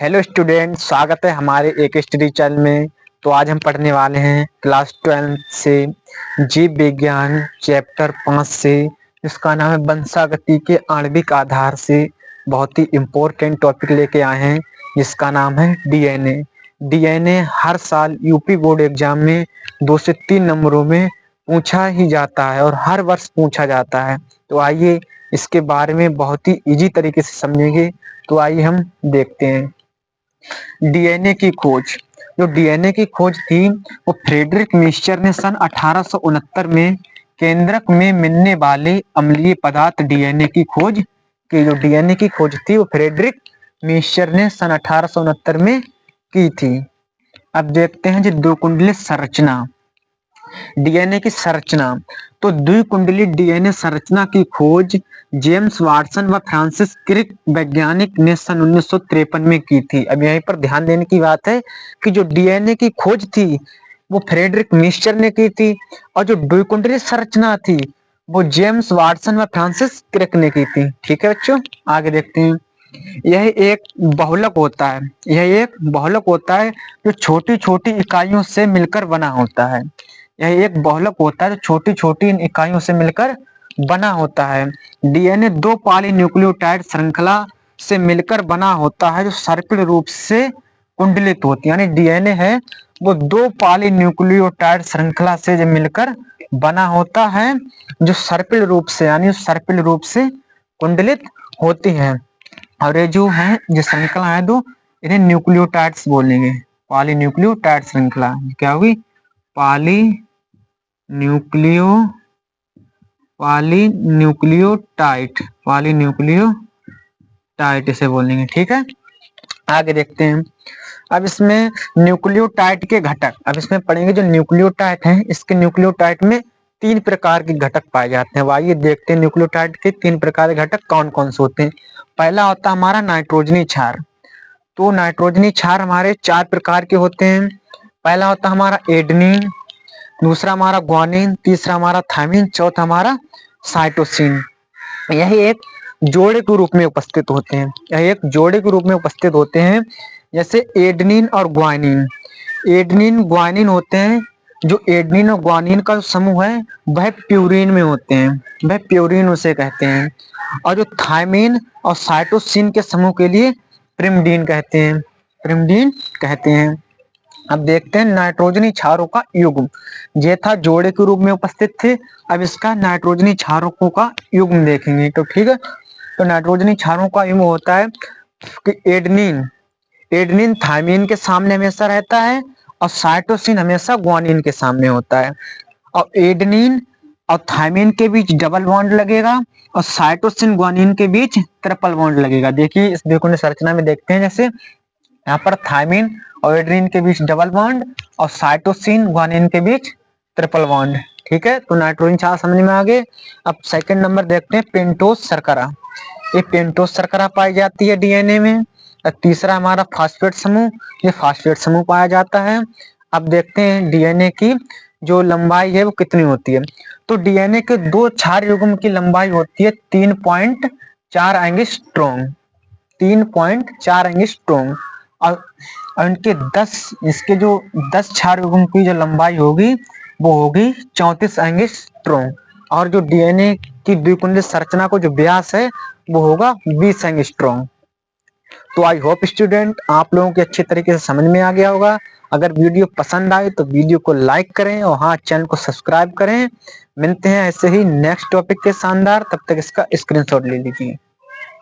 Hello student, स्वागत है हमारे एक स्टडी चैनल में। तो आज हम पढ़ने वाले हैं क्लास 12 से जीव विज्ञान चैप्टर 5 से, जिसका नाम है वंशागति के आणविक आधार से। बहुत ही इम्पोर्टेंट टॉपिक लेके आए हैं जिसका नाम है डीएनए। डीएनए हर साल यूपी बोर्ड एग्जाम में 2 से 3 नंबरों में पूछा ही जाता है और हर वर्ष पूछा जाता है। तो आइए इसके बारे में बहुत ही इजी तरीके से समझेंगे। तो आइए हम देखते हैं डीएनए की खोज। जो डीएनए की खोज थी वो फ्रेडरिक मिक्सचर ने सन 1869 में केंद्रक में मिलने वाले अम्लीय पदार्थ डीएनए की खोज की। जो डीएनए की खोज थी वो फ्रेडरिक मिक्सचर ने सन 1869 में की थी। अब देखते हैं जी दो कुंडली संरचना। डीएनए की संरचना, तो द्विकुंडली डीएनए संरचना की खोज जेम्स वाटसन व फ्रांसिस क्रिक वैज्ञानिक ने सन 1953 में की थी। अब यहीं पर ध्यान देने की बात है कि जो डीएनए की खोज थी वो फ्रेडरिक मिक्सचर ने की थी और जो द्विकुंडली संरचना थी वो जेम्स वाटसन व फ्रांसिस क्रिक ने की थी। ठीक है बच्चों, आगे देखते हैं। यह एक बहुलक होता है। यह एक बहुलक होता है जो छोटी छोटी इकाइयों से मिलकर बना होता है। यह एक बहुलक होता है जो छोटी छोटी इकाइयों से मिलकर बना होता है। डीएनए 2 पॉलीन्यूक्लियोटाइड श्रृंखला से मिलकर बना होता है जो सर्पिल रूप से कुंडलित होती है। यानी डीएनए है वो 2 पॉलीन्यूक्लियोटाइड श्रृंखला से जो मिलकर बना होता है जो सर्पिल रूप से यानी सर्पिल रूप से कुंडलित होती है। और ये जो है जो श्रृंखला है दो, इन्हें न्यूक्लियोटाइड्स बोलेंगे। पॉलीन्यूक्लियोटाइड श्रृंखला क्या होगी? पॉलीन्यूक्लियोटाइड इसे बोलेंगे। ठीक है, आगे देखते हैं। अब इसमें न्यूक्लियोटाइड के घटक, अब इसमें पढ़ेंगे जो न्यूक्लियोटाइड है, इसके न्यूक्लियोटाइड में 3 प्रकार के घटक पाए जाते हैं। आइए देखते हैं न्यूक्लियोटाइड के 3 प्रकार के घटक कौन कौन से होते हैं। पहला होता है हमारा नाइट्रोजनी क्षार। तो नाइट्रोजनी क्षार हमारे 4 प्रकार के होते हैं। पहला होता है हमारा एडेनिन, दूसरा हमारा ग्वानिन, तीसरा हमारा थायमिन, चौथा हमारा साइटोसिन। यही एक जोड़े के रूप में उपस्थित होते हैं। यह एक जोड़े के रूप में उपस्थित होते हैं। जैसे एडेनिन और ग्वानिन, एडेनिन ग्वानिन होते हैं। जो एडेनिन और ग्वानिन का समूह है वह प्यूरिन में होते हैं, वह प्यूरिन उसे कहते हैं। और जो थायमिन और साइटोसिन के समूह के लिए प्रिमडीन कहते हैं, प्रिमडीन कहते हैं। अब देखते हैं नाइट्रोजनी क्षारों का युग्म। ये था जोड़े के रूप में उपस्थित थे, अब इसका नाइट्रोजनी क्षारों का युग्म देखेंगे। तो ठीक है, तो नाइट्रोजनी क्षारों का युग्म होता है कि एडेनिन, एडेनिन थायमिन के सामने हमेशा रहता है और साइटोसिन हमेशा ग्वानिन के सामने होता है। और एडेनिन और थायमिन के बीच डबल बॉन्ड लगेगा और साइटोसिन ग्वानिन के बीच ट्रिपल बॉन्ड लगेगा। देखिए इस द्विकोणीय संरचना में देखते हैं, जैसे यहाँ पर थायमिन और एडेनिन के बीच डबल बॉन्ड और साइटोसिन ग्वानिन के बीच ट्रिपल बॉन्ड। ठीक है, तो नाइट्रोजन क्षार समझ में आ गए। अब सेकंड नंबर देखते हैं पेंटोज शर्करा। ये पेंटोज शर्करा पाई जाती है डीएनए में। तीसरा हमारा फास्फेट समूह, ये फास्फेट समूह पाया जाता है। अब देखते हैं डीएनए की जो लंबाई है वो कितनी होती है। तो डीएनए के 2 क्षार युग्म की लंबाई होती है 3.4 एंगस्ट्रॉम, 3.4 एंगस्ट्रॉम। और इनके 10, इसके जो 10 क्षार युग्म की जो लंबाई होगी वो होगी 34 एंगस्ट्रॉम। और जो डीएनए की द्विकुंडली संरचना को जो व्यास है वो होगा 20 एंगस्ट्रॉम। तो आई होप स्टूडेंट आप लोगों के अच्छे तरीके से समझ में आ गया होगा। अगर वीडियो पसंद आए तो वीडियो को लाइक करें और हाँ चैनल को सब्सक्राइब करें। मिलते हैं ऐसे ही नेक्स्ट टॉपिक के शानदार, तब तक इसका स्क्रीनशॉट ले लीजिए।